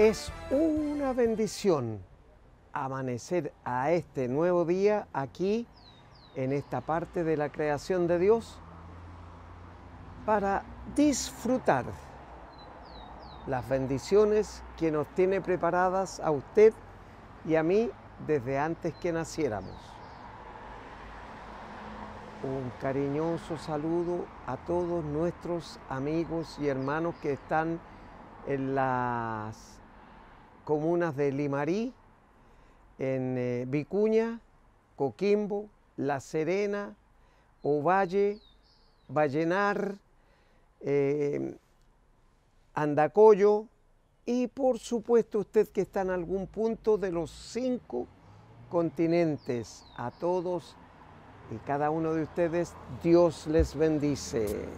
Es una bendición amanecer a este nuevo día aquí en esta parte de la creación de Dios para disfrutar las bendiciones que nos tiene preparadas a usted y a mí desde antes que naciéramos. Un cariñoso saludo a todos nuestros amigos y hermanos que están en las comunas de Limarí, en Vicuña, Coquimbo, La Serena, Ovalle, Vallenar, Andacollo y por supuesto usted que está en algún punto de los 5 continentes. A todos y cada uno de ustedes, Dios les bendice.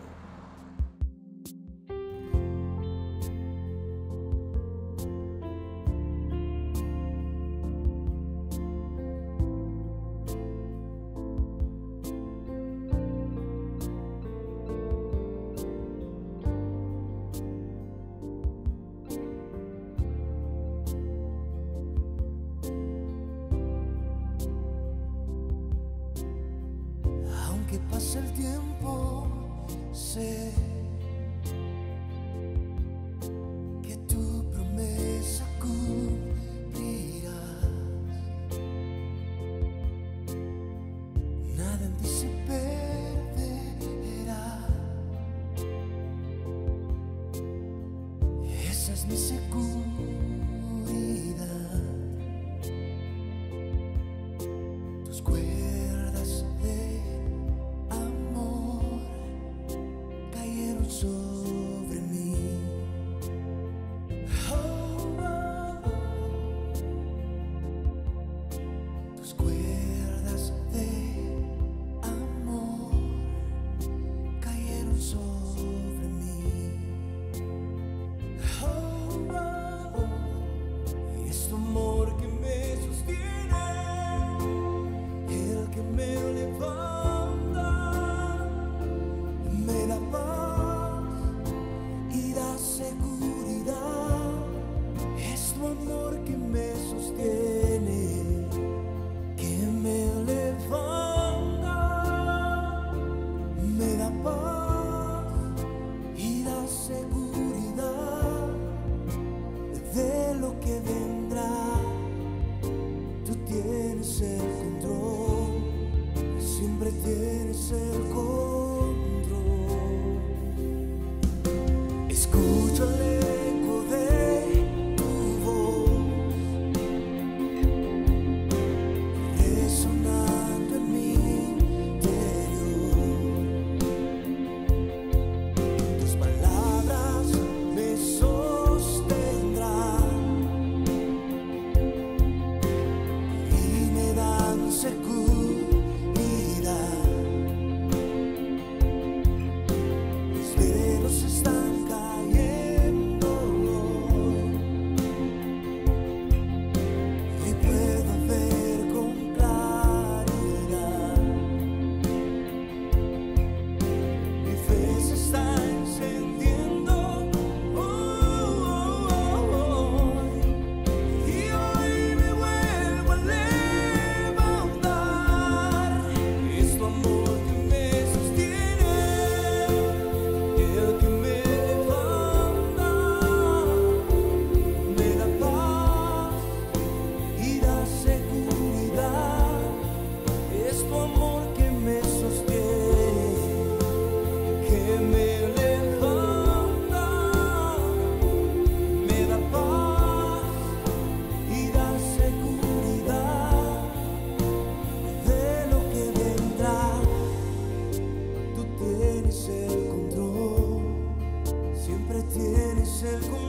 Aunque pase el tiempo, sé que tu promesa cumplirás. Nada en ti se perderá. Esa es mi seguridad. Tus cuerdas de sobre mí. Tus cuerdas de amor cayeron sobre mí. Y es tu amor que me sostiene, el que me levanta, me da paz y da seguridad. Es tu amor que me sostiene, que me levanta, me da paz y da seguridad de lo que vendrá. Tú tienes el control, siempre tienes el control. Escucho el eco de tu voz resonando en mi interior. Tus palabras me sostendrán y me dan seguridad. Mis velos están cayendo hoy y puedo ver con claridad. Mi fe se está encendiendo hoy y hoy me vuelvo a levantar. Es tu amor que me sostiene, el que me levanta, me da paz y da seguridad. Es tu amor que me sostiene, que me levanta, me da paz y da seguridad de lo que vendrá. Tú tienes el control, siempre tienes el control.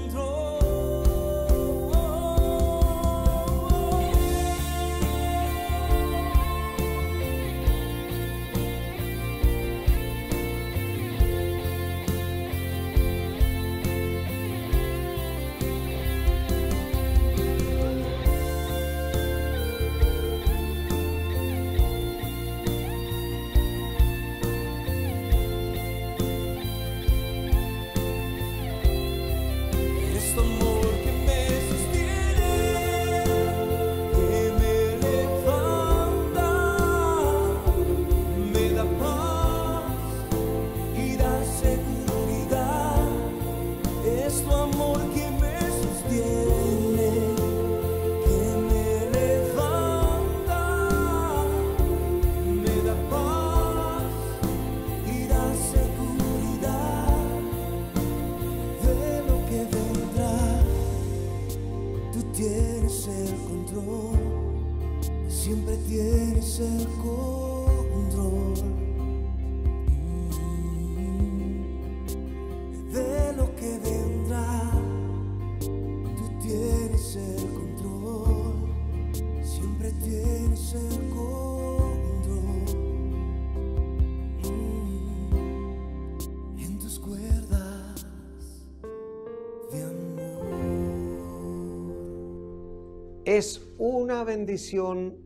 Es una bendición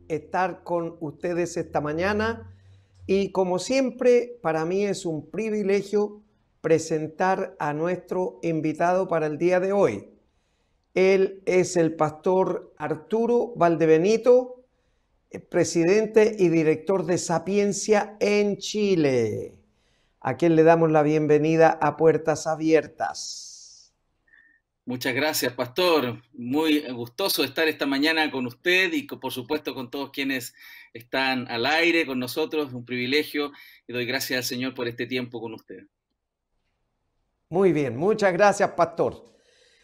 estar con ustedes esta mañana y como siempre para mí es un privilegio presentar a nuestro invitado para el día de hoy. Él es el pastor Arturo Valdebenito, presidente y director de Sapiencia en Chile, a quien le damos la bienvenida a Puertas Abiertas. Muchas gracias, pastor. Muy gustoso estar esta mañana con usted y por supuesto con todos quienes están al aire con nosotros. Un privilegio y doy gracias al Señor por este tiempo con usted. Muy bien, muchas gracias, pastor.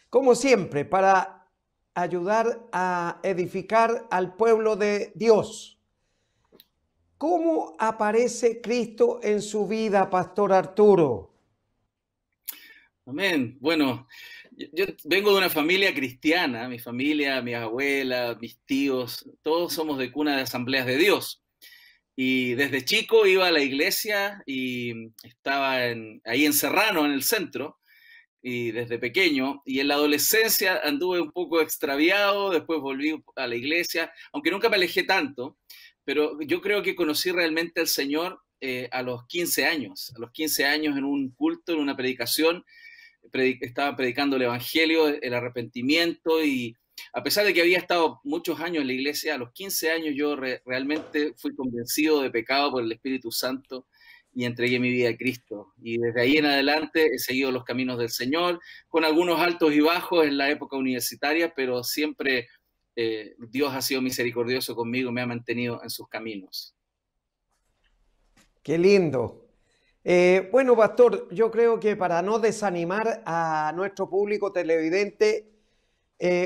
Como siempre, para ayudar a edificar al pueblo de Dios. ¿Cómo aparece Cristo en su vida, pastor Arturo? Amén. Bueno, yo vengo de una familia cristiana, mi familia, mis abuelas, mis tíos, todos somos de cuna de Asambleas de Dios. Y desde chico iba a la iglesia y estaba ahí en Serrano, en el centro, y desde pequeño. Y en la adolescencia anduve un poco extraviado, después volví a la iglesia, aunque nunca me alejé tanto, pero yo creo que conocí realmente al Señor a los 15 años. A los 15 años en un culto, en una predicación, estaba predicando el Evangelio, el arrepentimiento, y a pesar de que había estado muchos años en la iglesia, a los 15 años yo realmente fui convencido de pecado por el Espíritu Santo y entregué mi vida a Cristo. Y desde ahí en adelante he seguido los caminos del Señor, con algunos altos y bajos en la época universitaria, pero siempre Dios ha sido misericordioso conmigo, me ha mantenido en sus caminos. Qué lindo. Bueno, pastor, yo creo que para no desanimar a nuestro público televidente,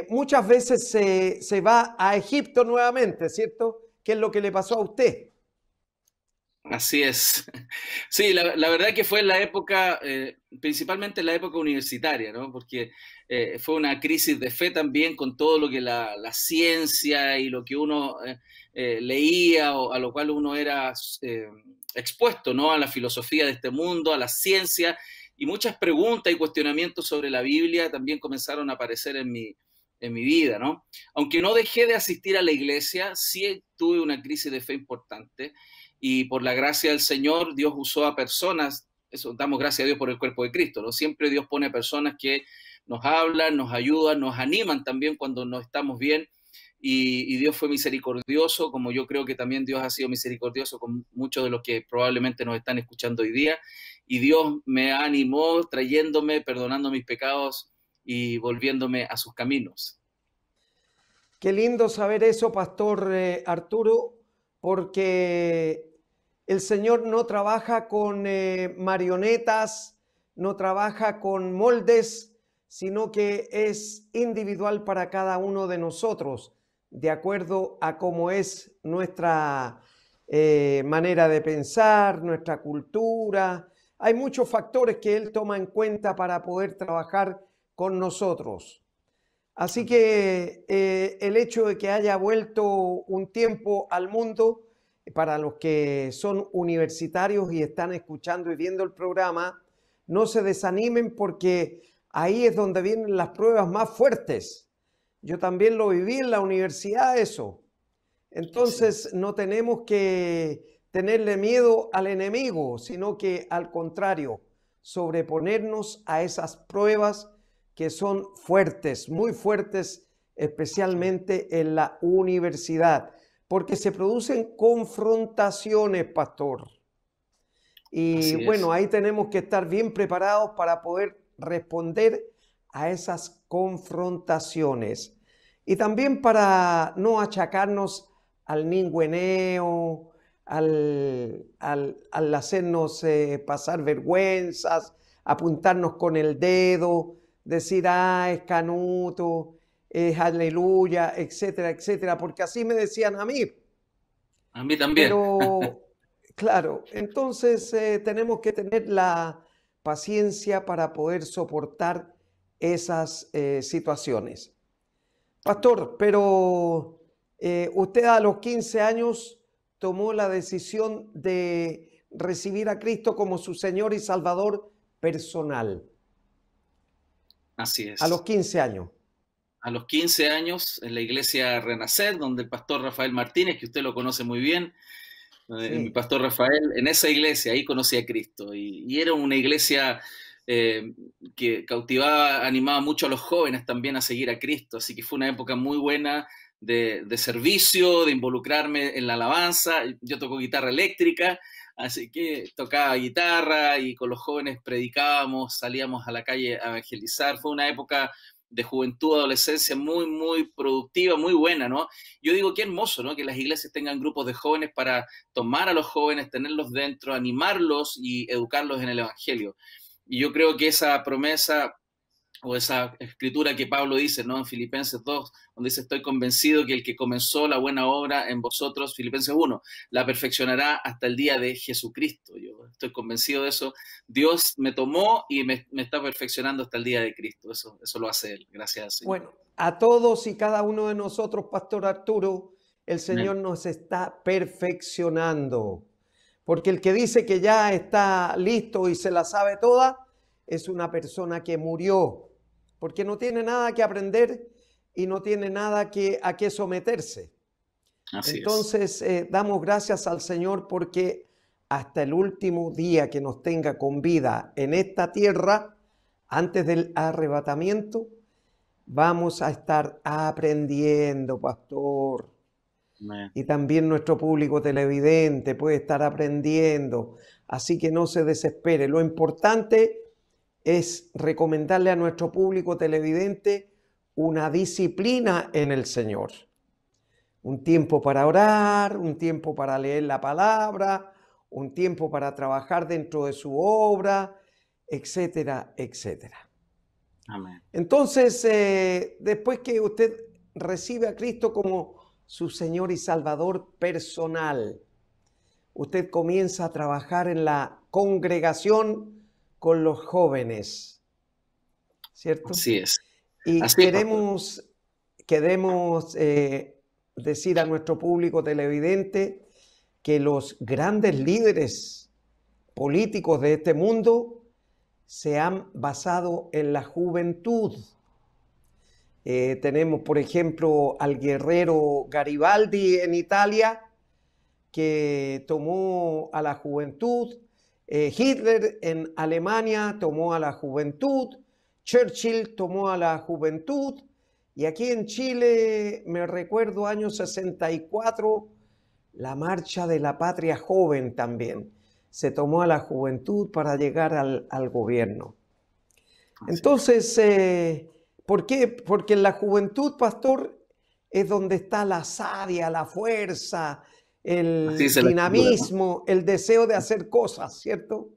muchas veces se va a Egipto nuevamente, ¿cierto? ¿Qué es lo que le pasó a usted? Así es. Sí, la verdad que fue en la época, principalmente en la época universitaria, ¿no? Porque fue una crisis de fe también con todo lo que la ciencia y lo que uno leía o a lo cual uno era expuesto, ¿no? A la filosofía de este mundo, a la ciencia, y muchas preguntas y cuestionamientos sobre la Biblia también comenzaron a aparecer en mi vida, ¿no? Aunque no dejé de asistir a la iglesia, sí tuve una crisis de fe importante. Y por la gracia del Señor, Dios usó a personas, eso damos gracias a Dios por el cuerpo de Cristo, ¿no? Siempre Dios pone personas que nos hablan, nos ayudan, nos animan también cuando no estamos bien, y Dios fue misericordioso, como yo creo que también Dios ha sido misericordioso con muchos de los que probablemente nos están escuchando hoy día, y Dios me animó trayéndome, perdonando mis pecados y volviéndome a sus caminos. Qué lindo saber eso, pastor Arturo, porque el Señor no trabaja con marionetas, no trabaja con moldes, sino que es individual para cada uno de nosotros, de acuerdo a cómo es nuestra manera de pensar, nuestra cultura. Hay muchos factores que Él toma en cuenta para poder trabajar con nosotros. Así que el hecho de que haya vuelto un tiempo al mundo, para los que son universitarios y están escuchando y viendo el programa, no se desanimen porque ahí es donde vienen las pruebas más fuertes. Yo también lo viví en la universidad eso. Entonces no tenemos que tenerle miedo al enemigo, sino que al contrario, sobreponernos a esas pruebas que son fuertes, muy fuertes, especialmente en la universidad, porque se producen confrontaciones, pastor. Y bueno, ahí tenemos que estar bien preparados para poder responder a esas confrontaciones. Y también para no achacarnos al ningüeneo, al hacernos pasar vergüenzas, apuntarnos con el dedo, decir, es canuto, es aleluya, etcétera, etcétera, porque así me decían a mí. A mí también. Pero, claro, entonces tenemos que tener la paciencia para poder soportar esas situaciones. Pastor, pero usted a los 15 años tomó la decisión de recibir a Cristo como su Señor y Salvador personal. Así es. A los 15 años. a los 15 años en la iglesia Renacer, donde el pastor Rafael Martínez, que usted lo conoce muy bien, mi pastor Rafael, en esa iglesia, ahí conocí a Cristo. Y era una iglesia que cautivaba, animaba mucho a los jóvenes también a seguir a Cristo. Así que fue una época muy buena de servicio, de involucrarme en la alabanza. Yo toco guitarra eléctrica, así que tocaba guitarra y con los jóvenes predicábamos, salíamos a la calle a evangelizar. Fue una época de juventud, adolescencia muy, muy productiva, muy buena, ¿no? Yo digo, qué hermoso, ¿no? Que las iglesias tengan grupos de jóvenes para tomar a los jóvenes, tenerlos dentro, animarlos y educarlos en el evangelio. Y yo creo que esa promesa o esa escritura que Pablo dice, ¿no? En Filipenses 2, donde dice, estoy convencido que el que comenzó la buena obra en vosotros, Filipenses 1, la perfeccionará hasta el día de Jesucristo. Yo estoy convencido de eso. Dios me tomó y me está perfeccionando hasta el día de Cristo. Eso lo hace Él. Gracias al Señor. Bueno, a todos y cada uno de nosotros, Pastor Arturo, el Señor nos está perfeccionando. Porque el que dice que ya está listo y se la sabe toda, es una persona que murió, porque no tiene nada que aprender y no tiene nada a qué someterse. Así Entonces, damos gracias al Señor porque hasta el último día que nos tenga con vida en esta tierra, antes del arrebatamiento, vamos a estar aprendiendo, pastor. Amén. Y también nuestro público televidente puede estar aprendiendo. Así que no se desespere. Lo importante es recomendarle a nuestro público televidente una disciplina en el Señor. Un tiempo para orar, un tiempo para leer la palabra, un tiempo para trabajar dentro de su obra, etcétera, etcétera. Amén. Entonces, después que usted recibe a Cristo como su Señor y Salvador personal, usted comienza a trabajar en la congregación con los jóvenes, ¿cierto? Así es. Y Así queremos decir a nuestro público televidente que los grandes líderes políticos de este mundo se han basado en la juventud. Tenemos, por ejemplo, al guerrero Garibaldi en Italia, que tomó a la juventud. Hitler en Alemania tomó a la juventud. Churchill tomó a la juventud. Y aquí en Chile, me recuerdo, año 64, la Marcha de la Patria Joven también. Se tomó a la juventud para llegar al gobierno. Entonces, ¿por qué? Porque en la juventud, pastor, es donde está la savia, la fuerza, el dinamismo, el deseo de hacer cosas, ¿cierto?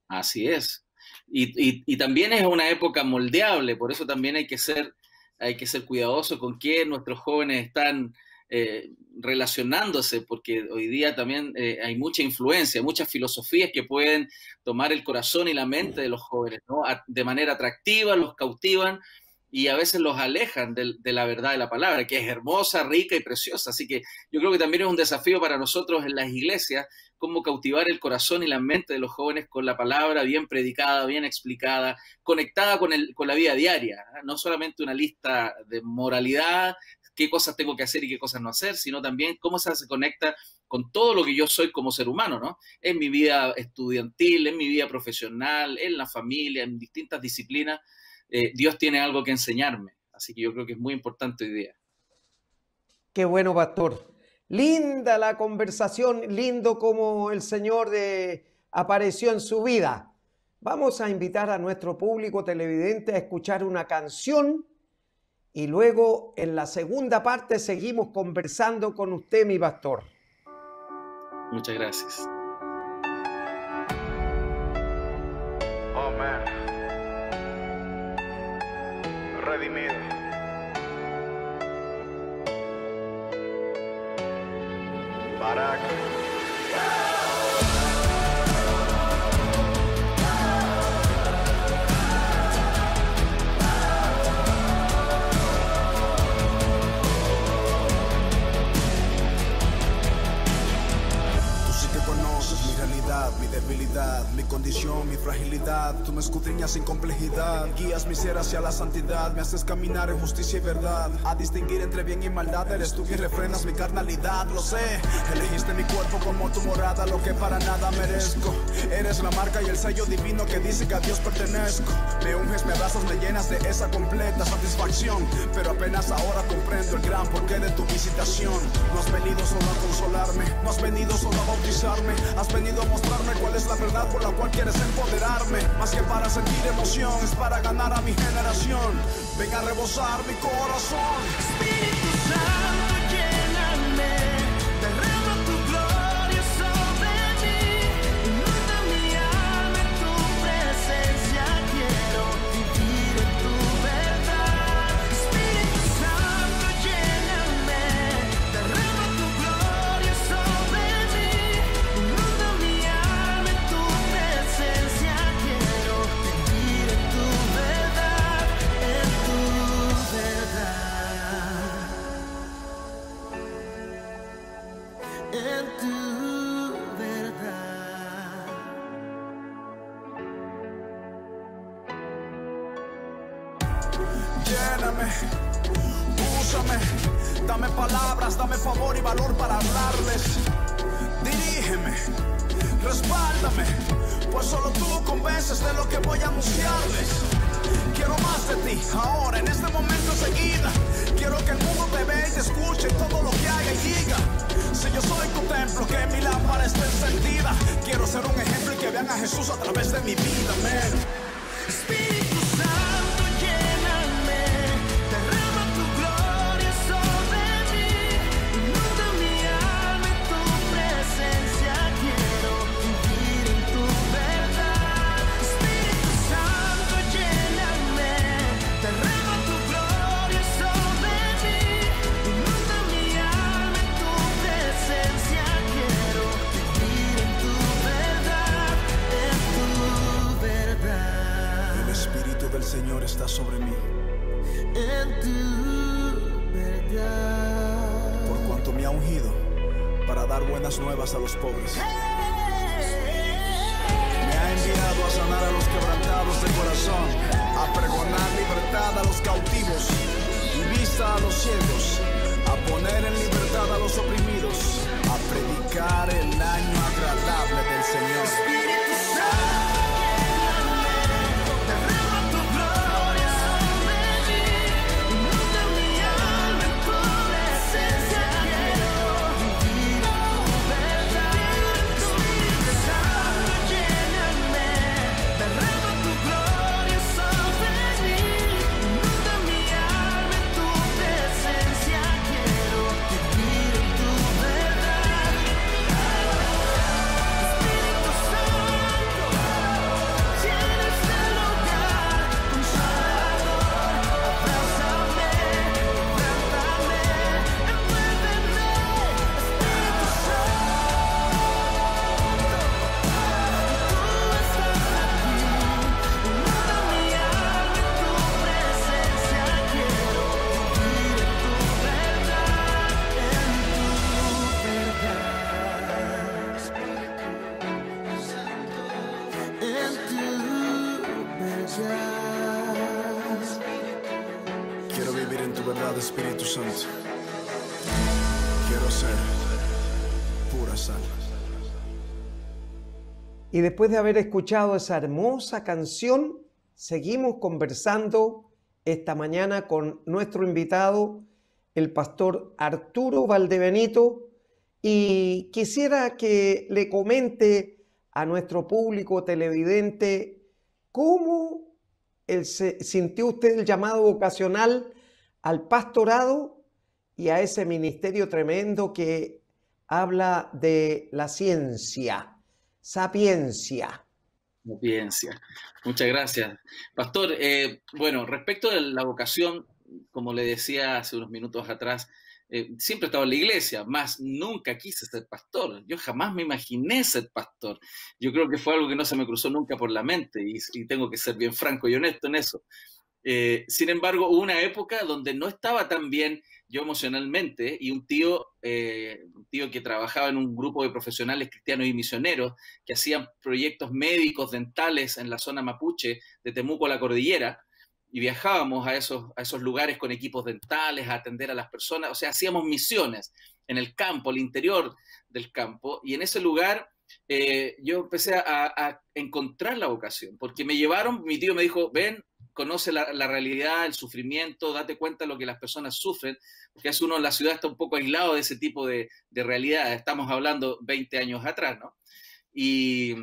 Así es. Y también es una época moldeable, por eso también hay que ser cuidadosos con qué nuestros jóvenes están relacionándose, porque hoy día también hay mucha influencia, muchas filosofías que pueden tomar el corazón y la mente de los jóvenes, ¿no? De manera atractiva, los cautivan y a veces los alejan de la verdad de la palabra, que es hermosa, rica y preciosa. Así que yo creo que también es un desafío para nosotros en las iglesias, cómo cautivar el corazón y la mente de los jóvenes con la palabra bien predicada, bien explicada, conectada con la vida diaria, ¿eh? No solamente una lista de moralidad, qué cosas tengo que hacer y qué cosas no hacer, sino también cómo se conecta con todo lo que yo soy como ser humano, ¿no? En mi vida estudiantil, en mi vida profesional, en la familia, en distintas disciplinas. Dios tiene algo que enseñarme, así que yo creo que es muy importante hoy día. Qué bueno, pastor. Linda la conversación, lindo como el Señor apareció en su vida. Vamos a invitar a nuestro público televidente a escuchar una canción y luego en la segunda parte seguimos conversando con usted, mi pastor. Muchas gracias. Oh man, redimido. Barak. Mi debilidad, mi condición, mi fragilidad. Tú me escudriñas sin complejidad, guías mi ser hacia la santidad, me haces caminar en justicia y verdad. A distinguir entre bien y maldad, eres tú quien refrenas mi carnalidad. Lo sé, elegiste mi cuerpo como tu morada, lo que para nada merezco. Eres la marca y el sello divino que dice que a Dios pertenezco. Me unges, me abrazas, me llenas de esa completa satisfacción, pero apenas ahora comprendo el gran porqué de tu visitación. No has venido solo a consolarme, no has venido solo a bautizarme, has venido a mostrarme cuál es la verdad por la cual quieres empoderarme. Más que para sentir emoción, es para ganar a mi generación. Ven a rebosar mi corazón. Espíritu Santo, lléname, derrama tu gloria sobre mí, inunda mi alma en tu presencia, quiero vivir en tu verdad. Espíritu Santo, lléname, derrama tu gloria sobre mí, inunda mi alma en tu presencia, quiero vivir en tu verdad, en tu verdad. En tu verdad. Lléname, úsame, dame palabras, dame favor y valor para hablarles. Dirígeme, respáldame, pues solo tú convences de lo que voy a anunciarles. Quiero más de ti, ahora, en este momento enseguida. Quiero que el mundo te vea y te escuche todo lo que haga y diga. Si yo soy tu templo, que mi lámpara esté encendida. Quiero ser un ejemplo y que vean a Jesús a través de mi vida, man. Espíritu Santo, lléname, derrama tu gloria sobre mí, inunda mi alma en tu presencia, quiero vivir en tu verdad. Espíritu Santo, lléname, derrama tu gloria sobre mí, inunda mi alma en tu presencia, quiero vivir en tu verdad, en tu verdad. El Espíritu del Señor está sobre mí, En tu verdad. por cuanto me ha ungido para dar buenas nuevas a los pobres. Me ha enviado a sanar a los quebrantados de corazón, a pregonar libertad a los cautivos y vista a los ciegos, a poner en libertad a los oprimidos, a predicar el año agradable del Señor. Espíritu Santo, derrama tu gloria sobre mí, inunda mi alma en tu presencia, quiero vivir en tu verdad. Espíritu Santo, lléname, derrama tu gloria sobre mí, inunda mi alma en tu presencia, quiero vivir en tu verdad. Espíritu Santo, llena este lugar, consolador, abrázame, levántame, envuélveme. Espíritu Santo, tú estás aquí, inunda mi alma en tu presencia, quiero vivir en tu verdad, en tu verdad. Espíritu Santo, en tu verdad. Quiero vivir en tu verdad, Espíritu Santo. Quiero ser pura sal. Y después de haber escuchado esa hermosa canción, seguimos conversando esta mañana con nuestro invitado, el pastor Arturo Valdebenito, y quisiera que le comente a nuestro público televidente cómo sintió usted el llamado vocacional al pastorado y a ese ministerio tremendo que habla de la ciencia, sapiencia. Audiencia. Muchas gracias. Pastor, bueno, respecto de la vocación, como le decía hace unos minutos atrás, siempre he estado en la iglesia, más nunca quise ser pastor. Yo jamás me imaginé ser pastor. Yo creo que fue algo que no se me cruzó nunca por la mente y tengo que ser bien franco y honesto en eso. Sin embargo, hubo una época donde no estaba tan bien yo emocionalmente y un tío que trabajaba en un grupo de profesionales cristianos y misioneros que hacían proyectos médicos dentales en la zona mapuche de Temuco a la cordillera y viajábamos a esos lugares con equipos dentales a atender a las personas, o sea, hacíamos misiones en el campo, al interior del campo, y en ese lugar yo empecé a encontrar la vocación, porque me llevaron, mi tío me dijo, ven, conoce la realidad, el sufrimiento, date cuenta de lo que las personas sufren, porque es uno en la ciudad está un poco aislado de ese tipo de realidad, estamos hablando 20 años atrás, ¿no? Y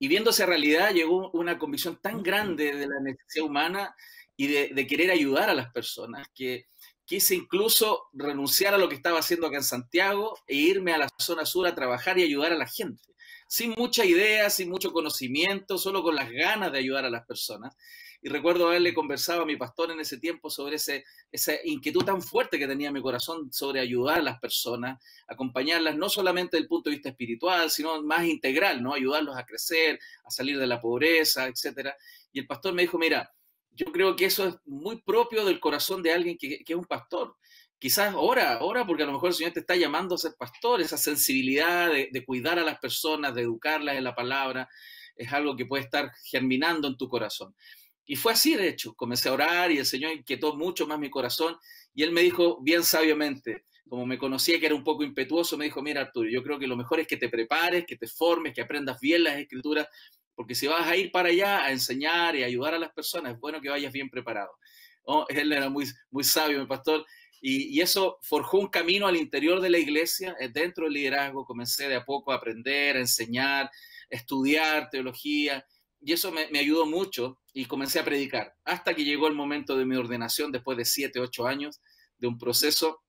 viendo esa realidad llegó una convicción tan grande de la necesidad humana y de querer ayudar a las personas que quise incluso renunciar a lo que estaba haciendo acá en Santiago e irme a la zona sur a trabajar y ayudar a la gente. Sin mucha idea, sin mucho conocimiento, solo con las ganas de ayudar a las personas. Y recuerdo haberle conversado a mi pastor en ese tiempo sobre esa inquietud tan fuerte que tenía mi corazón sobre ayudar a las personas, acompañarlas no solamente desde el punto de vista espiritual, sino más integral, ¿no? Ayudarlos a crecer, a salir de la pobreza, etcétera. Y el pastor me dijo, mira, yo creo que eso es muy propio del corazón de alguien que es un pastor. Quizás ora, porque a lo mejor el Señor te está llamando a ser pastor, esa sensibilidad de cuidar a las personas, de educarlas en la palabra, es algo que puede estar germinando en tu corazón. Y fue así, de hecho, comencé a orar y el Señor inquietó mucho más mi corazón y Él me dijo bien sabiamente, como me conocía que era un poco impetuoso, me dijo, mira Arturo, yo creo que lo mejor es que te prepares, que te formes, que aprendas bien las escrituras, porque si vas a ir para allá a enseñar y a ayudar a las personas, es bueno que vayas bien preparado. Oh, él era muy, muy sabio, mi pastor, y eso forjó un camino al interior de la iglesia, dentro del liderazgo, comencé de a poco a aprender, a enseñar, a estudiar teología, y eso me ayudó mucho y comencé a predicar, hasta que llegó el momento de mi ordenación, después de 7, 8 años de un proceso,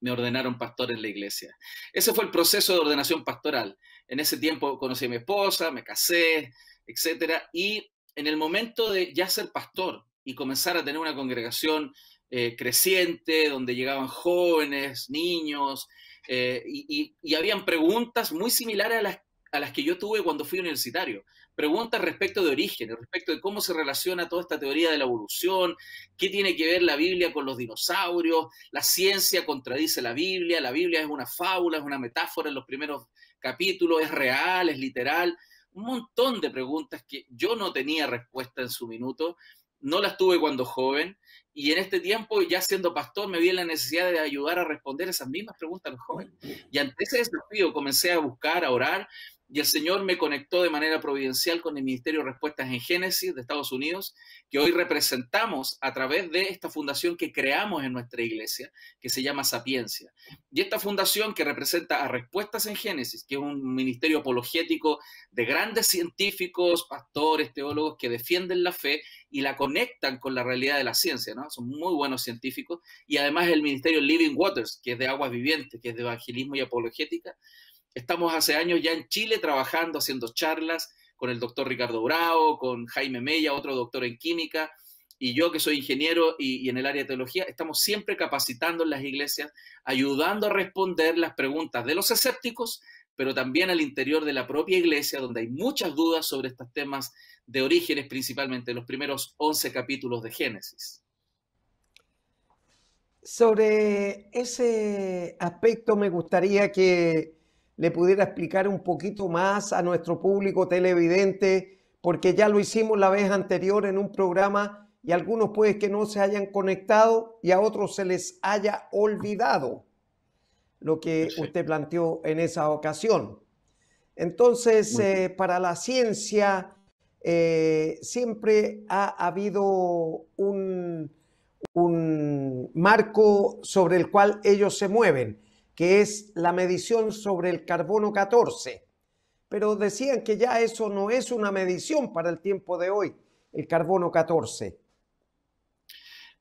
me ordenaron pastor en la iglesia. Ese fue el proceso de ordenación pastoral. En ese tiempo conocí a mi esposa, me casé, etcétera, y en el momento de ya ser pastor y comenzar a tener una congregación creciente, donde llegaban jóvenes, niños, y habían preguntas muy similares a las que yo tuve cuando fui universitario. Preguntas respecto de orígenes, respecto de cómo se relaciona toda esta teoría de la evolución, qué tiene que ver la Biblia con los dinosaurios, la ciencia contradice la Biblia es una fábula, es una metáfora en los primeros capítulos, es real, es literal. Un montón de preguntas que yo no tenía respuesta en su minuto, no las tuve cuando joven, y en este tiempo, ya siendo pastor, me vi en la necesidad de ayudar a responder esas mismas preguntas a los jóvenes. Y ante ese desafío comencé a buscar, a orar, y el Señor me conectó de manera providencial con el Ministerio de Respuestas en Génesis de Estados Unidos, que hoy representamos a través de esta fundación que creamos en nuestra iglesia, que se llama Sapiencia. Y esta fundación que representa a Respuestas en Génesis, que es un ministerio apologético de grandes científicos, pastores, teólogos que defienden la fe y la conectan con la realidad de la ciencia, ¿no? Son muy buenos científicos. Y además el ministerio Living Waters, que es de aguas vivientes, que es de evangelismo y apologética. Estamos hace años ya en Chile trabajando, haciendo charlas con el doctor Ricardo Bravo, con Jaime Mella, otro doctor en química, y yo que soy ingeniero y en el área de teología, estamos siempre capacitando en las iglesias, ayudando a responder las preguntas de los escépticos, pero también al interior de la propia iglesia, donde hay muchas dudas sobre estos temas de orígenes, principalmente los primeros 11 capítulos de Génesis. Sobre ese aspecto me gustaría que le pudiera explicar un poquito más a nuestro público televidente, porque ya lo hicimos la vez anterior en un programa y algunos puede que no se hayan conectado y a otros se les haya olvidado lo que usted planteó en esa ocasión. Entonces, para la ciencia siempre ha habido un marco sobre el cual ellos se mueven, que es la medición sobre el carbono 14. Pero decían que ya eso no es una medición para el tiempo de hoy, el carbono 14.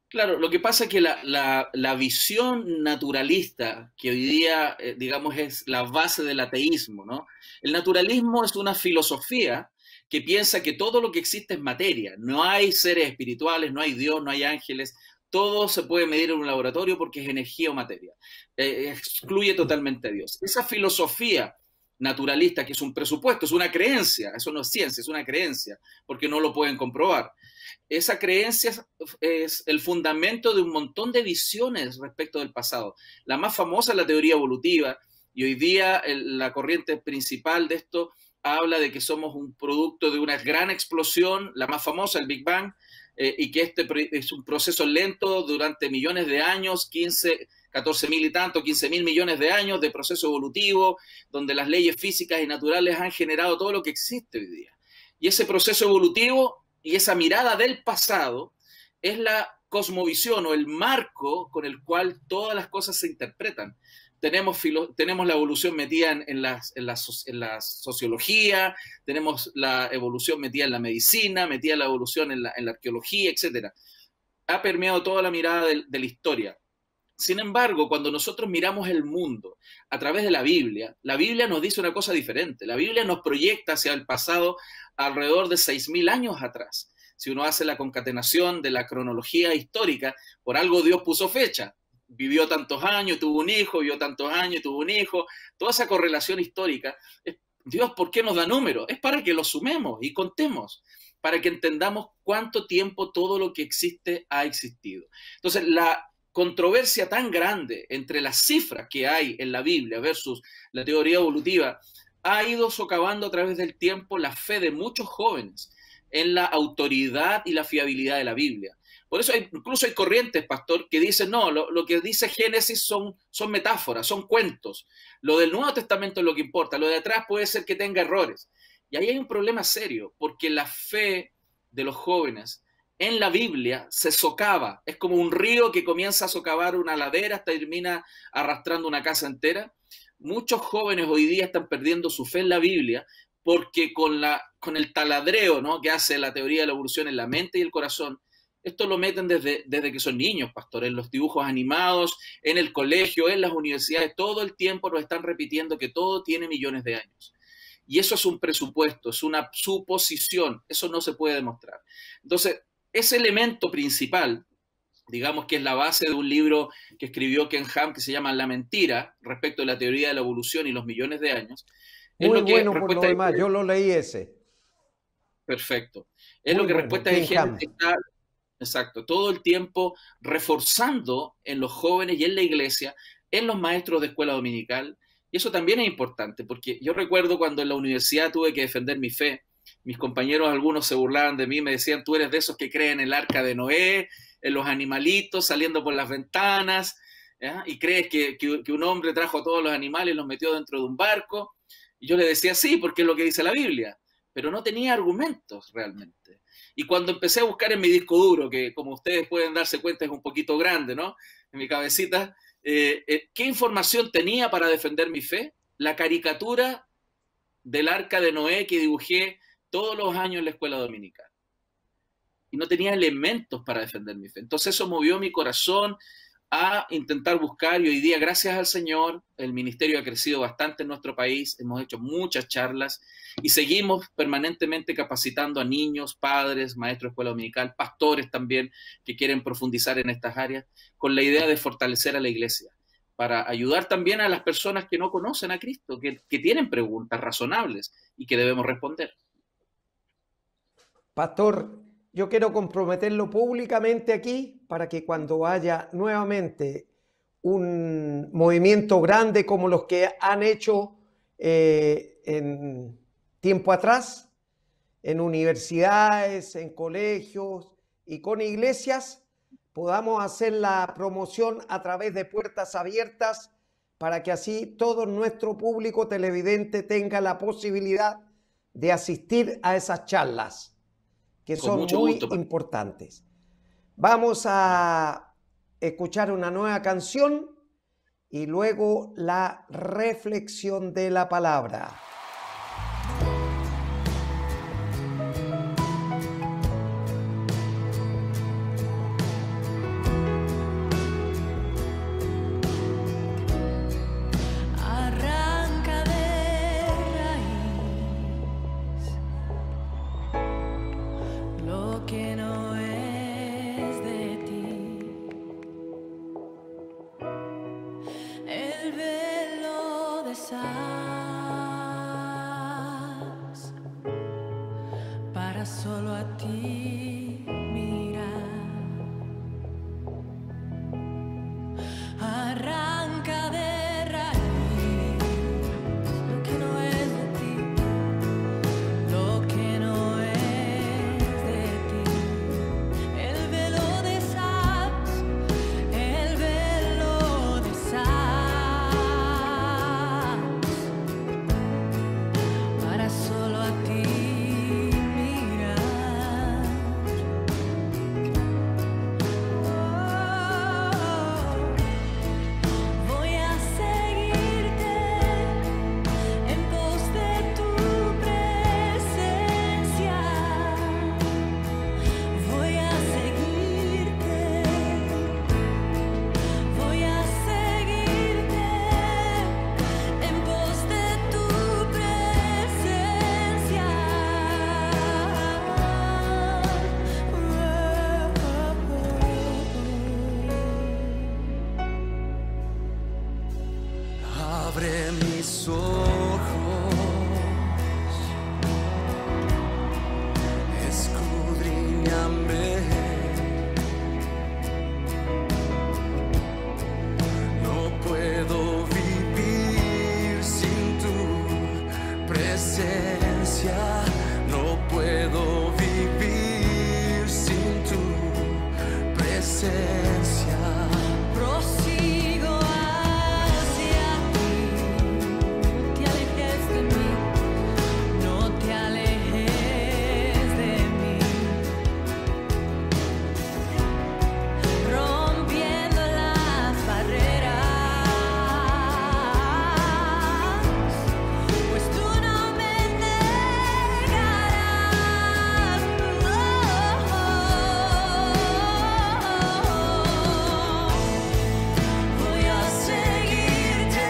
Claro, lo que pasa es que la visión naturalista, que hoy día, digamos, es la base del ateísmo, ¿no? El naturalismo es una filosofía que piensa que todo lo que existe es materia. No hay seres espirituales, no hay Dios, no hay ángeles. Todo se puede medir en un laboratorio porque es energía o materia. Excluye totalmente a Dios. Esa filosofía naturalista, que es un presupuesto, es una creencia, eso no es ciencia, es una creencia, porque no lo pueden comprobar. Esa creencia es el fundamento de un montón de visiones respecto del pasado. La más famosa es la teoría evolutiva, y hoy día la corriente principal de esto habla de que somos un producto de una gran explosión, la más famosa, el Big Bang, y que este es un proceso lento durante millones de años, 14 mil y tanto, 15 mil millones de años de proceso evolutivo, donde las leyes físicas y naturales han generado todo lo que existe hoy día. Y ese proceso evolutivo y esa mirada del pasado es la cosmovisión o el marco con el cual todas las cosas se interpretan. Tenemos la evolución metida en la sociología, tenemos la evolución metida en la medicina, metida la evolución en la arqueología, etc. Ha permeado toda la mirada de la historia. Sin embargo, cuando nosotros miramos el mundo a través de la Biblia nos dice una cosa diferente. La Biblia nos proyecta hacia el pasado alrededor de 6.000 años atrás. Si uno hace la concatenación de la cronología histórica, por algo Dios puso fecha. Vivió tantos años, tuvo un hijo, vivió tantos años, tuvo un hijo. Toda esa correlación histórica, Dios, ¿por qué nos da números? Es para que los sumemos y contemos, para que entendamos cuánto tiempo todo lo que existe ha existido. Entonces, la controversia tan grande entre las cifras que hay en la Biblia versus la teoría evolutiva ha ido socavando a través del tiempo la fe de muchos jóvenes en la autoridad y la fiabilidad de la Biblia. Por eso incluso hay corrientes, pastor, que dicen, no, lo que dice Génesis son metáforas, son cuentos. Lo del Nuevo Testamento es lo que importa, lo de atrás puede ser que tenga errores. Y ahí hay un problema serio, porque la fe de los jóvenes en la Biblia se socava. Es como un río que comienza a socavar una ladera hasta termina arrastrando una casa entera. Muchos jóvenes hoy día están perdiendo su fe en la Biblia porque con el taladreo, ¿no?, que hace la teoría de la evolución en la mente y el corazón, esto lo meten desde que son niños, pastor, en los dibujos animados, en el colegio, en las universidades, todo el tiempo nos están repitiendo que todo tiene millones de años. Y eso es un presupuesto, es una suposición, eso no se puede demostrar. Entonces, ese elemento principal, digamos que es la base de un libro que escribió Ken Ham que se llama La mentira, respecto a la teoría de la evolución y los millones de años. Muy bueno por lo demás, yo lo leí ese. Perfecto. Es Muy lo que bueno, Respuestas de Ken Ham. Génesis está, exacto, todo el tiempo reforzando en los jóvenes y en la iglesia, en los maestros de escuela dominical. Y eso también es importante, porque yo recuerdo cuando en la universidad tuve que defender mi fe, mis compañeros, algunos se burlaban de mí, me decían, tú eres de esos que creen en el arca de Noé, en los animalitos saliendo por las ventanas, ¿ya?, y crees que un hombre trajo a todos los animales y los metió dentro de un barco. Y yo le decía, sí, porque es lo que dice la Biblia, pero no tenía argumentos realmente. Y cuando empecé a buscar en mi disco duro, que como ustedes pueden darse cuenta es un poquito grande, ¿no?, en mi cabecita, ¿qué información tenía para defender mi fe? La caricatura del arca de Noé que dibujé todos los años en la escuela dominical. Y no tenía elementos para defender mi fe. Entonces eso movió mi corazón a intentar buscar, y hoy día, gracias al Señor, el ministerio ha crecido bastante en nuestro país, hemos hecho muchas charlas y seguimos permanentemente capacitando a niños, padres, maestros de escuela dominical, pastores también que quieren profundizar en estas áreas, con la idea de fortalecer a la iglesia, para ayudar también a las personas que no conocen a Cristo, que tienen preguntas razonables y que debemos responder. Pastor, yo quiero comprometerlo públicamente aquí para que cuando haya nuevamente un movimiento grande como los que han hecho en tiempo atrás, en universidades, en colegios y con iglesias, podamos hacer la promoción a través de puertas abiertas para que así todo nuestro público televidente tenga la posibilidad de asistir a esas charlas, que son muy importantes. Vamos a escuchar una nueva canción y luego la reflexión de la palabra. Arranca de raíz lo que no es de ti. El velo de sal solo a ti mirar. Arranca de raíz lo que no es de ti, lo que no es de ti. El velo deshace, el velo deshace, para solo a ti mirar. Voy a seguirte en pos de tu presencia. Voy a seguirte, voy a seguirte en pos de tu presencia. Abre mis ojos, escudriñame. No puedo vivir sin tu presencia. No puedo vivir sin tu presencia. Prosigo hacia ti, no te alejes de mí, no te alejes de mí. Rompiendo las barreras, pues tú no me negarás. Voy a seguirte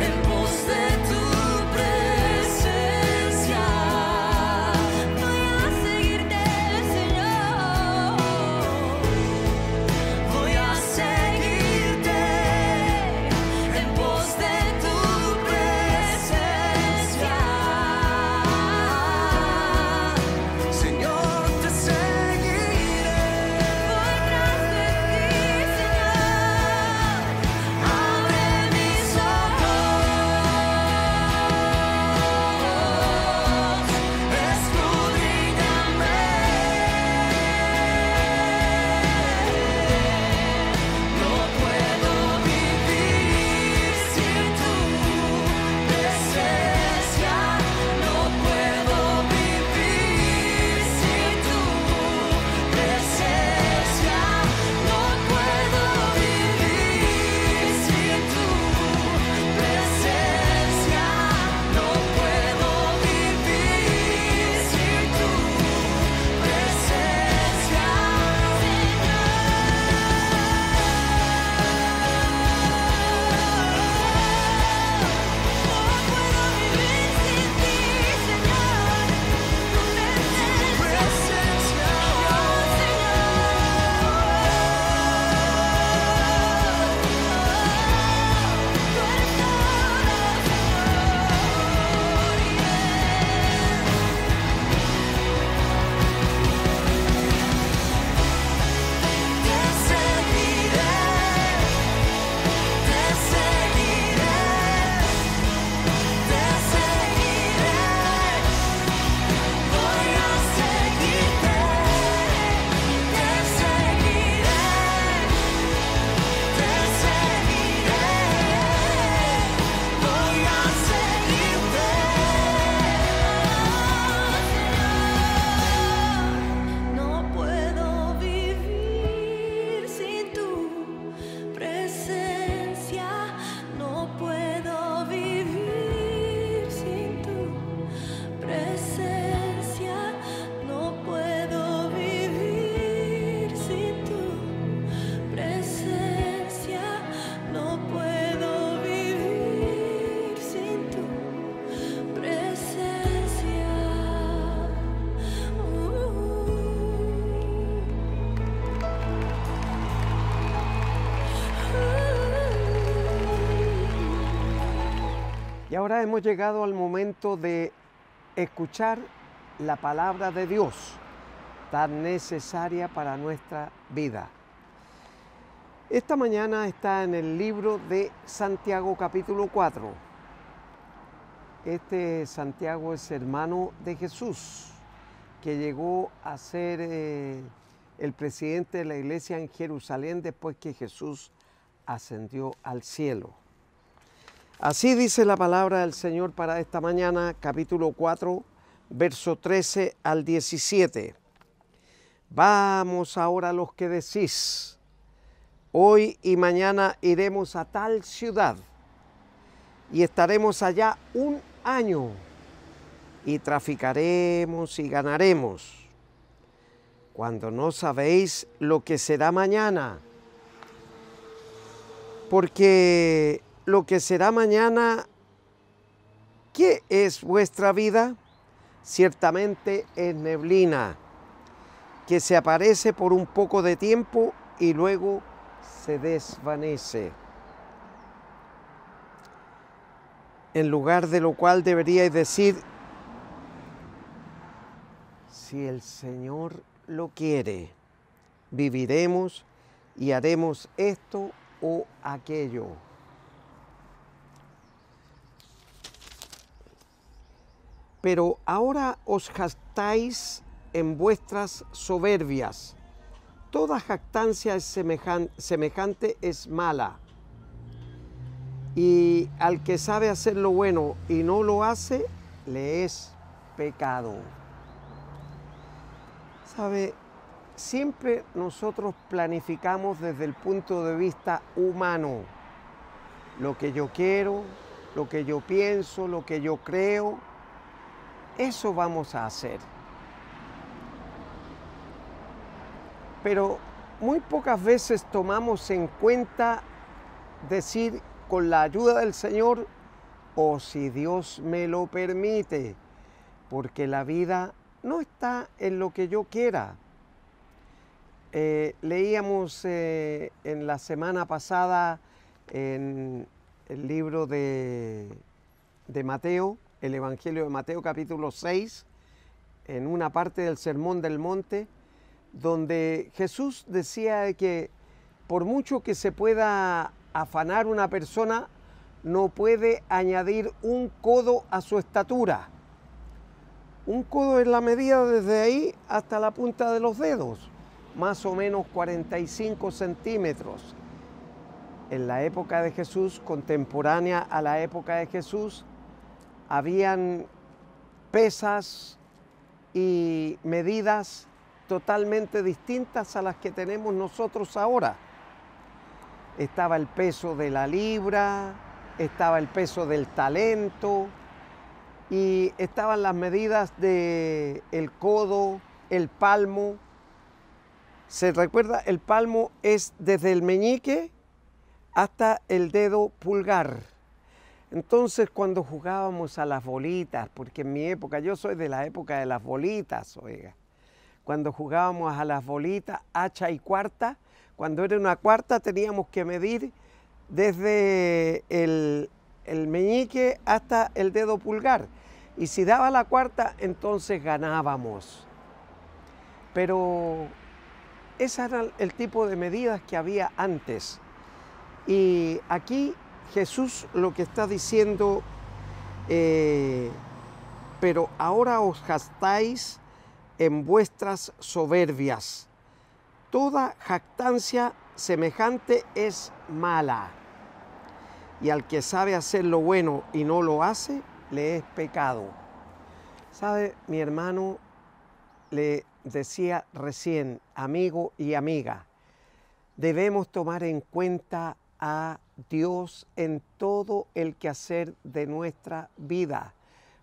en pos de tu presencia. Voy a seguirte, Señor. Voy a seguirte en pos de tu presencia. Señor, te seguiré. Voy tras de ti, Señor. Abre mis ojos, escudriñame. No puedo vivir sin tu presencia. No puedo vivir sin tu presencia. No puedo vivir sin tu presencia. No puedo vivir sin tu presencia, No puedo vivir sin ti, Señor. Tu presencia, no puedo vivir sin tu presencia. No puedo vivir sin tu presencia. No puedo vivir sin tu presencia. No puedo vivir sin tu presencia. Y ahora hemos llegado al momento de escuchar la palabra de Dios, tan necesaria para nuestra vida. Esta mañana está en el libro de Santiago capítulo 4. Este Santiago es hermano de Jesús, que llegó a ser el presidente de la iglesia en Jerusalén después que Jesús ascendió al cielo. Así dice la palabra del Señor para esta mañana, capítulo 4, verso 13 al 17. Vamos ahora los que decís, hoy y mañana iremos a tal ciudad y estaremos allá un año y traficaremos y ganaremos, cuando no sabéis lo que será mañana, porque lo que será mañana, ¿qué es vuestra vida? Ciertamente es neblina, que se aparece por un poco de tiempo y luego se desvanece. En lugar de lo cual deberíais decir, si el Señor lo quiere, viviremos y haremos esto o aquello. Pero ahora os jactáis en vuestras soberbias. Toda jactancia es semejante es mala. Y al que sabe hacer lo bueno y no lo hace, le es pecado. ¿Sabe? Siempre nosotros planificamos desde el punto de vista humano. Lo que yo quiero, lo que yo pienso, lo que yo creo, eso vamos a hacer. Pero muy pocas veces tomamos en cuenta decir con la ayuda del Señor, o si Dios me lo permite, porque la vida no está en lo que yo quiera. Leíamos en la semana pasada en el libro de Mateo, el Evangelio de Mateo capítulo 6, en una parte del Sermón del Monte, donde Jesús decía que por mucho que se pueda afanar una persona, no puede añadir un codo a su estatura. Un codo es la medida desde ahí hasta la punta de los dedos, más o menos 45 centímetros. En la época de Jesús, contemporánea a la época de Jesús, habían pesas y medidas totalmente distintas a las que tenemos nosotros ahora. Estaba el peso de la libra, estaba el peso del talento y estaban las medidas del codo, el palmo. ¿Se recuerda? El palmo es desde el meñique hasta el dedo pulgar. Entonces, cuando jugábamos a las bolitas, porque en mi época, yo soy de la época de las bolitas, oiga, cuando jugábamos a las bolitas, hacha y cuarta, cuando era una cuarta teníamos que medir desde el meñique hasta el dedo pulgar. Y si daba la cuarta, entonces ganábamos. Pero ese era el tipo de medidas que había antes. Y aquí Jesús lo que está diciendo, pero ahora os jactáis en vuestras soberbias. Toda jactancia semejante es mala. Y al que sabe hacer lo bueno y no lo hace, le es pecado. ¿Sabe? Mi hermano le decía recién, amigo y amiga, debemos tomar en cuenta a Dios en todo el quehacer de nuestra vida,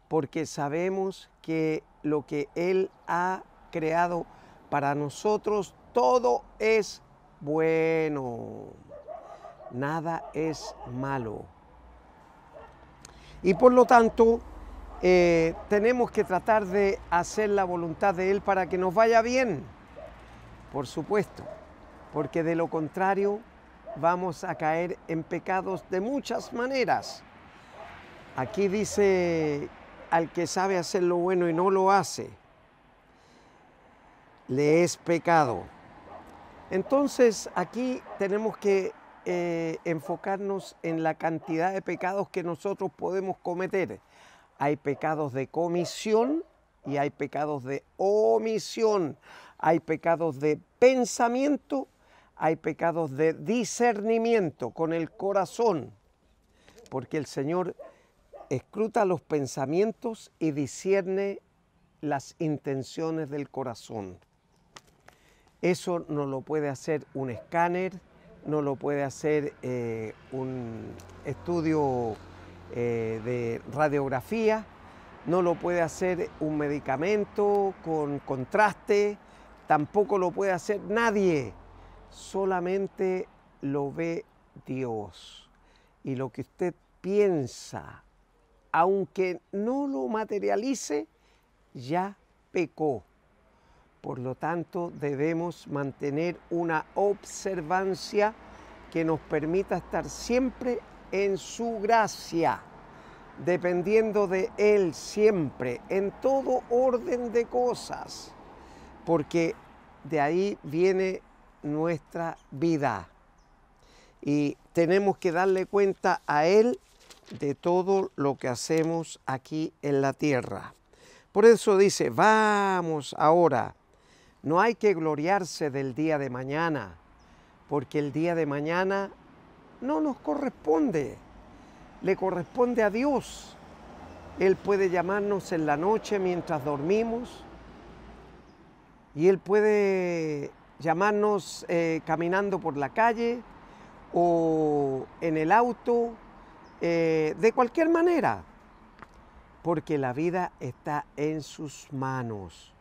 porque sabemos que lo que Él ha creado para nosotros, todo es bueno, nada es malo. Y por lo tanto, tenemos que tratar de hacer la voluntad de Él para que nos vaya bien, por supuesto, porque de lo contrario vamos a caer en pecados de muchas maneras. Aquí dice, al que sabe hacer lo bueno y no lo hace, le es pecado. Entonces aquí tenemos que enfocarnos en la cantidad de pecados que nosotros podemos cometer. Hay pecados de comisión y hay pecados de omisión. Hay pecados de pensamiento, hay pecados de discernimiento con el corazón, porque el Señor escruta los pensamientos y discierne las intenciones del corazón. Eso no lo puede hacer un escáner, no lo puede hacer un estudio de radiografía, no lo puede hacer un medicamento con contraste, tampoco lo puede hacer nadie, solamente lo ve Dios. Y lo que usted piensa, aunque no lo materialice, ya pecó. Por lo tanto, debemos mantener una observancia que nos permita estar siempre en su gracia, dependiendo de Él siempre, en todo orden de cosas, porque de ahí viene nuestra vida. Y tenemos que darle cuenta a Él de todo lo que hacemos aquí en la tierra. Por eso dice, vamos ahora, no hay que gloriarse del día de mañana, porque el día de mañana no nos corresponde, le corresponde a Dios. Él puede llamarnos en la noche mientras dormimos y Él puede llamarnos caminando por la calle o en el auto, de cualquier manera, porque la vida está en sus manos.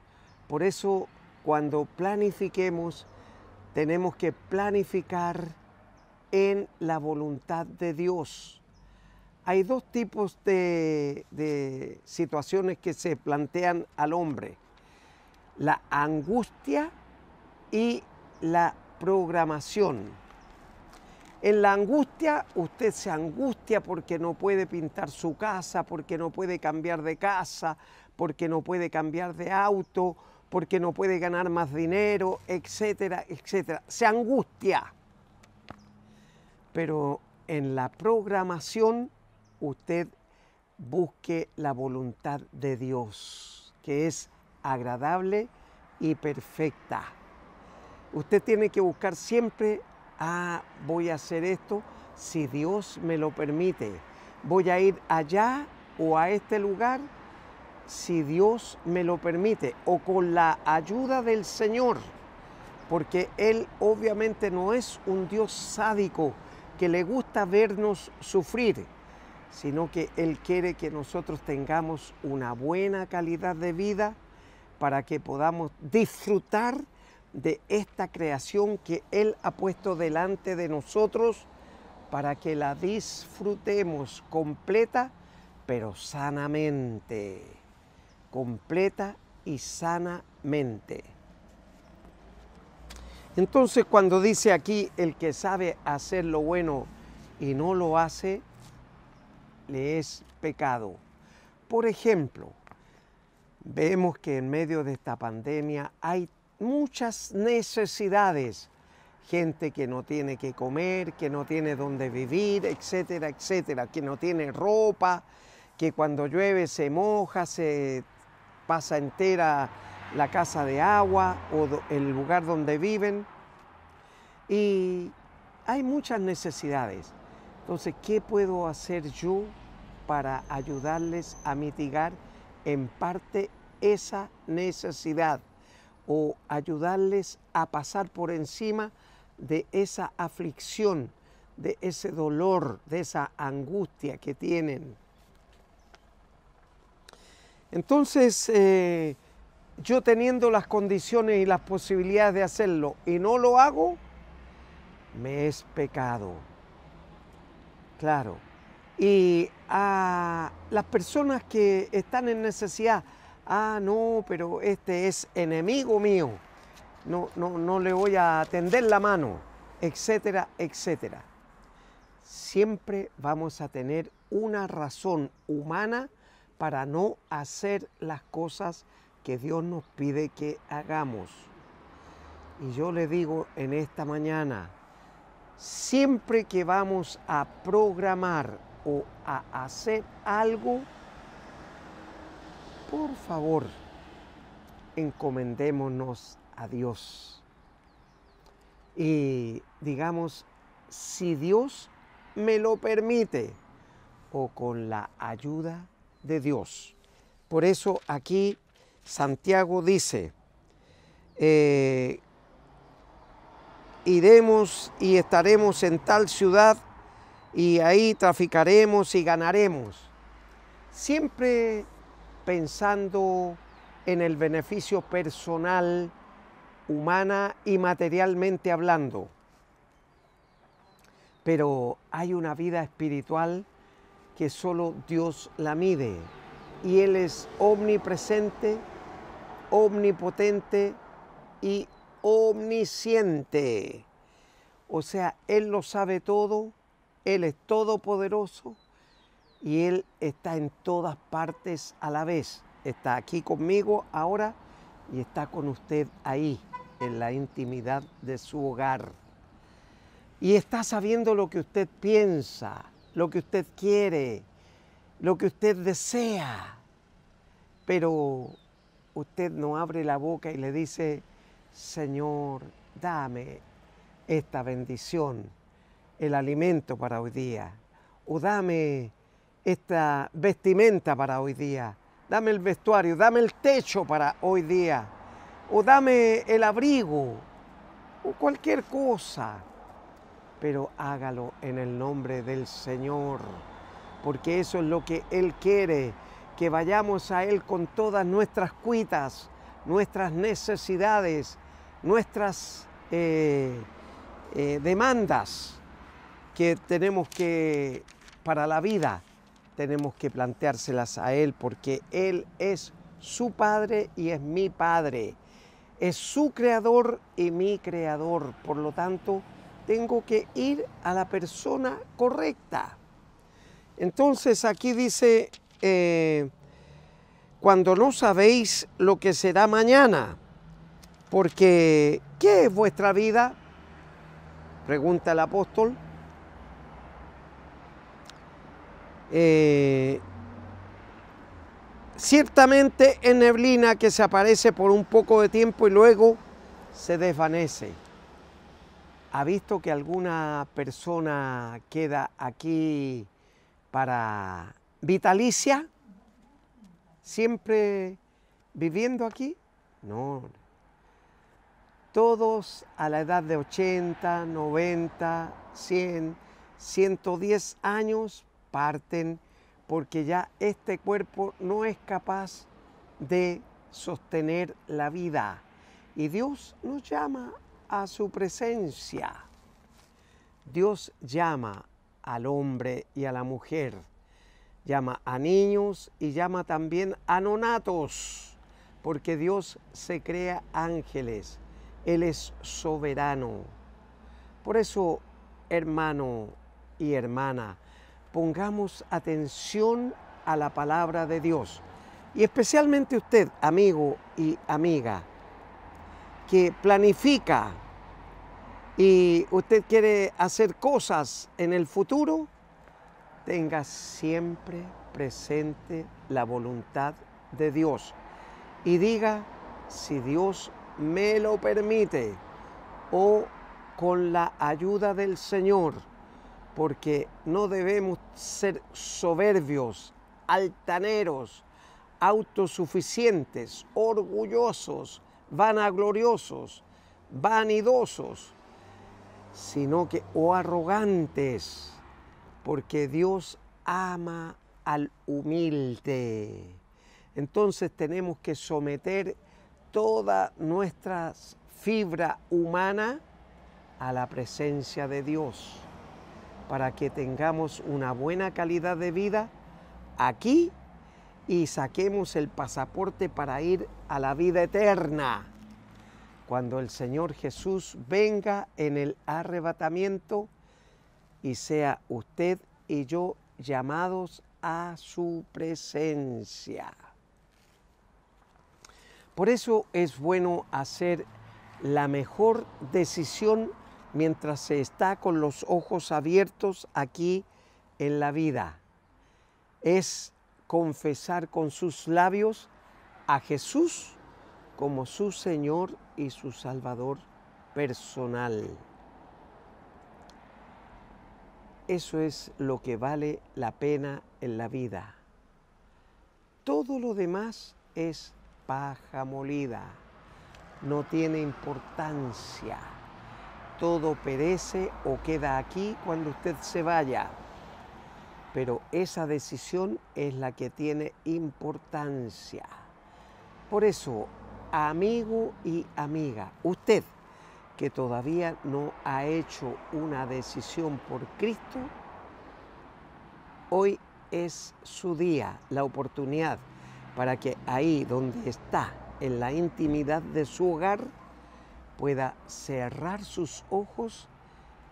Por eso, cuando planifiquemos, tenemos que planificar en la voluntad de Dios. Hay dos tipos de situaciones que se plantean al hombre: la angustia y la programación. En la angustia, usted se angustia porque no puede pintar su casa, porque no puede cambiar de casa, porque no puede cambiar de auto, porque no puede ganar más dinero, etcétera, etcétera. Se angustia. Pero en la programación, usted busque la voluntad de Dios, que es agradable y perfecta. Usted tiene que buscar siempre, voy a hacer esto si Dios me lo permite. Voy a ir allá o a este lugar si Dios me lo permite, o con la ayuda del Señor, porque Él obviamente no es un Dios sádico que le gusta vernos sufrir, sino que Él quiere que nosotros tengamos una buena calidad de vida para que podamos disfrutar de esta creación que Él ha puesto delante de nosotros, para que la disfrutemos completa, pero sanamente, completa y sanamente. Entonces, cuando dice aquí, el que sabe hacer lo bueno y no lo hace, le es pecado. Por ejemplo, vemos que en medio de esta pandemia hay muchas necesidades. Gente que no tiene que comer, que no tiene dónde vivir, etcétera, etcétera, que no tiene ropa, que cuando llueve se moja, se pasa entera la casa de agua o el lugar donde viven. Y hay muchas necesidades. Entonces, ¿qué puedo hacer yo para ayudarles a mitigar en parte esa necesidad, o ayudarles a pasar por encima de esa aflicción, de ese dolor, de esa angustia que tienen? Entonces, yo teniendo las condiciones y las posibilidades de hacerlo y no lo hago, me es pecado. Claro. Y a las personas que están en necesidad, no, pero este es enemigo mío, no le voy a tender la mano, etcétera, etcétera. Siempre vamos a tener una razón humana para no hacer las cosas que Dios nos pide que hagamos. Y yo le digo en esta mañana, siempre que vamos a programar o a hacer algo, por favor, encomendémonos a Dios. Y digamos, si Dios me lo permite, o con la ayuda de Dios. Por eso aquí Santiago dice, iremos y estaremos en tal ciudad y ahí traficaremos y ganaremos. Siempre pensando en el beneficio personal, humana y materialmente hablando. Pero hay una vida espiritual que solo Dios la mide. Y Él es omnipresente, omnipotente y omnisciente. O sea, Él lo sabe todo, Él es todopoderoso y Él está en todas partes a la vez. Está aquí conmigo ahora y está con usted ahí, en la intimidad de su hogar. Y está sabiendo lo que usted piensa, lo que usted quiere, lo que usted desea. Pero usted no abre la boca y le dice, Señor, dame esta bendición, el alimento para hoy día, o dame esta vestimenta para hoy día, dame el vestuario, dame el techo para hoy día, o dame el abrigo, o cualquier cosa, pero hágalo en el nombre del Señor, porque eso es lo que Él quiere, que vayamos a Él con todas nuestras cuitas, nuestras necesidades, nuestras demandas que tenemos que, para la vida, tenemos que planteárselas a Él, porque Él es su Padre y es mi Padre. Es su Creador y mi Creador. Por lo tanto, tengo que ir a la persona correcta. Entonces aquí dice, cuando no sabéis lo que será mañana, porque ¿qué es vuestra vida? Pregunta el apóstol. Ciertamente es neblina que se aparece por un poco de tiempo y luego se desvanece. ¿Ha visto que alguna persona queda aquí para vitalicia? ¿Siempre viviendo aquí? No. Todos a la edad de 80, 90, 100, 110 años parten porque ya este cuerpo no es capaz de sostener la vida. Y Dios nos llama a su presencia. Dios llama al hombre y a la mujer, llama a niños y llama también a nonatos, porque Dios se crea ángeles, Él es soberano. Por eso, hermano y hermana, pongamos atención a la palabra de Dios, y especialmente usted, amigo y amiga, que planifica y usted quiere hacer cosas en el futuro, tenga siempre presente la voluntad de Dios y diga, si Dios me lo permite, o con la ayuda del Señor, porque no debemos ser soberbios, altaneros, autosuficientes, orgullosos, vanagloriosos, vanidosos, sino que o arrogantes, porque Dios ama al humilde. Entonces tenemos que someter toda nuestra fibra humana a la presencia de Dios, para que tengamos una buena calidad de vida aquí y saquemos el pasaporte para ir a la vida eterna, cuando el Señor Jesús venga en el arrebatamiento y sea usted y yo llamados a su presencia. Por eso es bueno hacer la mejor decisión mientras se está con los ojos abiertos aquí en la vida es confesar con sus labios a Jesús como su Señor y su Salvador personal. Eso es lo que vale la pena en la vida. Todo lo demás es paja molida, no tiene importancia. Todo perece o queda aquí cuando usted se vaya. Pero esa decisión es la que tiene importancia. Por eso, amigo y amiga, usted que todavía no ha hecho una decisión por Cristo, hoy es su día, la oportunidad para que ahí donde está, en la intimidad de su hogar, pueda cerrar sus ojos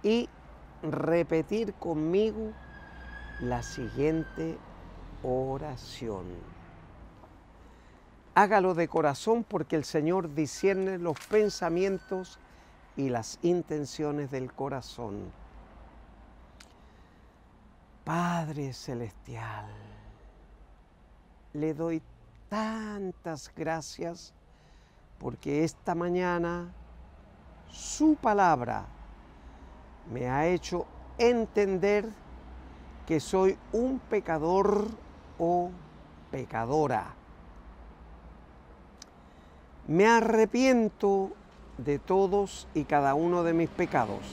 y repetir conmigo la siguiente oración. Hágalo de corazón porque el Señor discierne los pensamientos y las intenciones del corazón. Padre Celestial, le doy tantas gracias porque esta mañana su palabra me ha hecho entender que soy un pecador o pecadora. Me arrepiento de todos y cada uno de mis pecados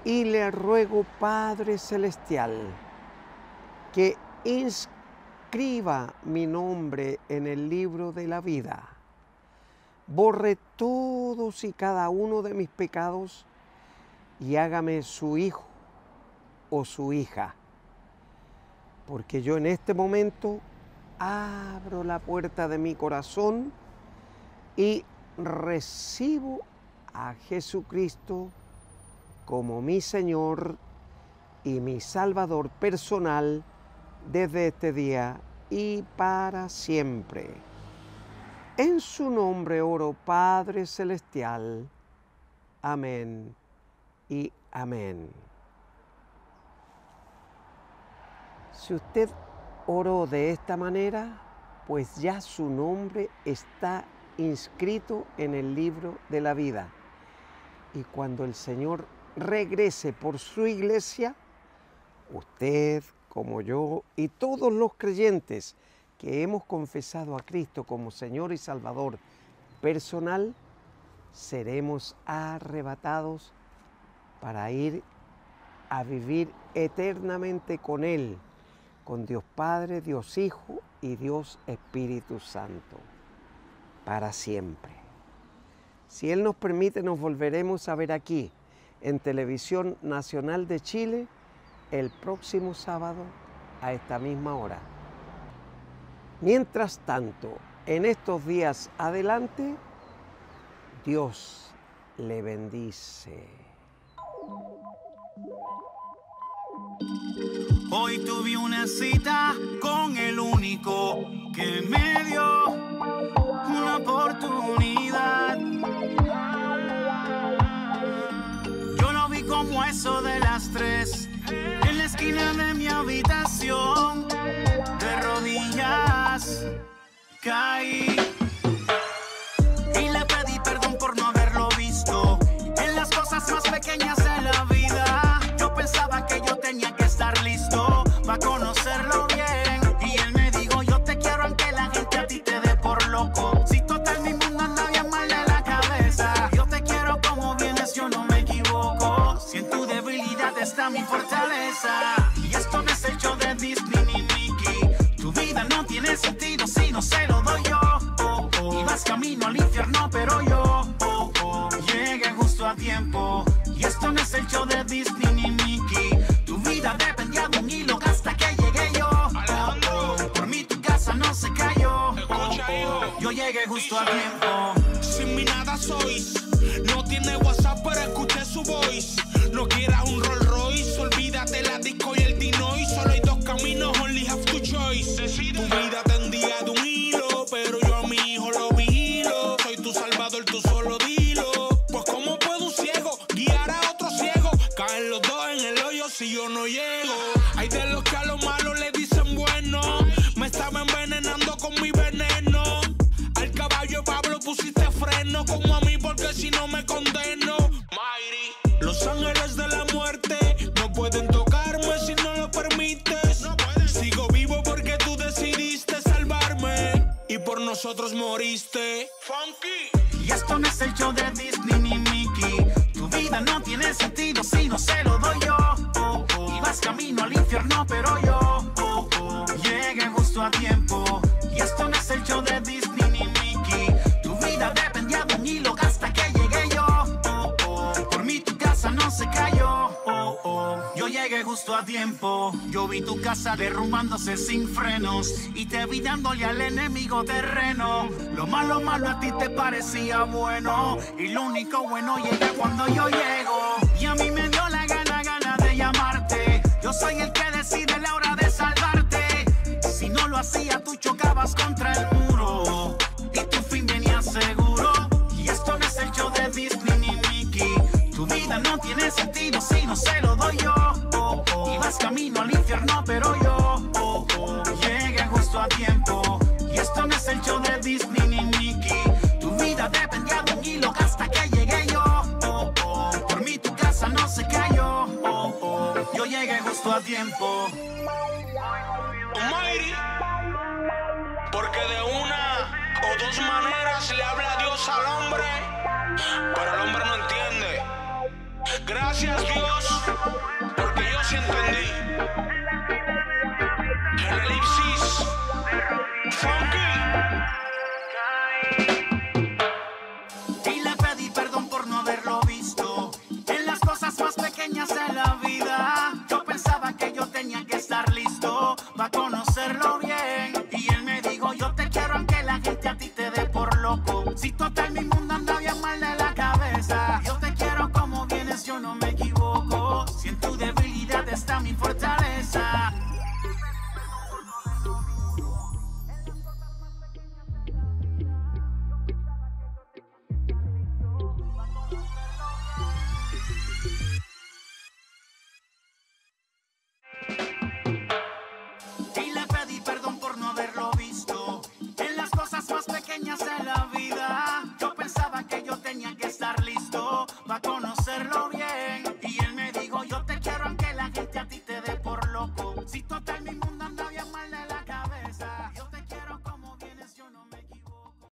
y le ruego, Padre Celestial, que inscriba mi nombre en el libro de la vida, borre todos y cada uno de mis pecados y hágame su hijo o su hija, porque yo en este momento abro la puerta de mi corazón y recibo a Jesucristo como mi Señor y mi Salvador personal desde este día y para siempre. En su nombre oro, Padre Celestial. Amén y amén. Si usted oró de esta manera, pues ya su nombre está inscrito en el libro de la vida. Y cuando el Señor regrese por su iglesia, usted, como yo y todos los creyentes que hemos confesado a Cristo como Señor y Salvador personal, seremos arrebatados para ir a vivir eternamente con Él, con Dios Padre, Dios Hijo y Dios Espíritu Santo, para siempre. Si Él nos permite, nos volveremos a ver aquí, en Televisión Nacional de Chile, el próximo sábado a esta misma hora. Mientras tanto, en estos días adelante, Dios le bendice. Hoy tuve una cita con el único que me dio una oportunidad. Yo lo vi como eso de las 3 en la esquina de mi habitación. De rodillas caí y le pedí perdón por no haberlo visto en las cosas más pequeñas de la vida. Yo pensaba que yo tenía que estar listo para conocerlo bien, y él me dijo: yo te quiero aunque la gente a ti te dé por loco. Si total mi mundo anda bien mal de la cabeza, yo te quiero como vienes, yo no me equivoco. Si en tu debilidad está mi fortaleza, y esto no es el show de Disney ni Mickey. Tu vida no tiene sentido si no se lo doy yo. Y vas camino al infierno, pero yo llegué justo a tiempo. Y esto no es el show de Disney ni Mickey. Tu vida dependía de un hilo hasta que llegué yo. Por mí tu casa no se cayó. Yo llegué justo a tiempo. Sin mí nada sois. No tiene WhatsApp pero escuché su voice. No quieras un Rolls Royce, olvídate la disco y el Dinoy. Solo hay dos caminos, only have to choice. Tu vida tendía de un hilo, pero yo a mi hijo lo vigilo. Soy tu salvador, tu no como a mí porque si no me condeno. Mayri, los ángeles de la muerte no pueden tocarme si no lo permites. Sigo vivo porque tú decidiste salvarme y por nosotros moriste. Funky. Y esto no es el show de Disney ni Mickey. Tu vida no tiene sentido si no se lo doy yo. Y vas camino al infierno, pero yo llegué justo a tiempo. Y esto no es el show de Disney ni Mickey. Tu vida dependía de un hilo hasta que llegué yo. Por mí tu casa no se cayó. Yo llegué justo a tiempo. Yo vi tu casa derrumbándose sin frenos y te vi dándole al enemigo terreno. Lo malo a ti te parecía bueno y lo único bueno llega cuando yo llego. Y a mí me dio la gana de llamarte. Yo soy el que decide la hora de salvarte. Si no lo hacía tú chocabas contra el muro y tu fin venía seguro. Y esto no es el show de Disney ni Mickey. Tu vida no tiene sentido si no se lo doy yo. Y vas camino al infierno, pero yo llegué justo a tiempo. Y esto no es el show de Disney ni Mickey. Tu vida dependía de un hilo hasta que llegué yo. Por mí tu casa no se cayó. Yo llegué justo a tiempo. Mayri, porque de una o dos maneras le habla Dios al hombre, pero el hombre no entiende. Gracias Dios, porque yo sí entendí. El elipsis, funky. Y le pedí perdón por no haberlo visto en las cosas más pequeñas de la vida. Yo pensaba que yo tenía que estar listo para conocerlo bien. Y él me dijo, yo te quiero aunque la gente a ti te dé por loco. Si total mismo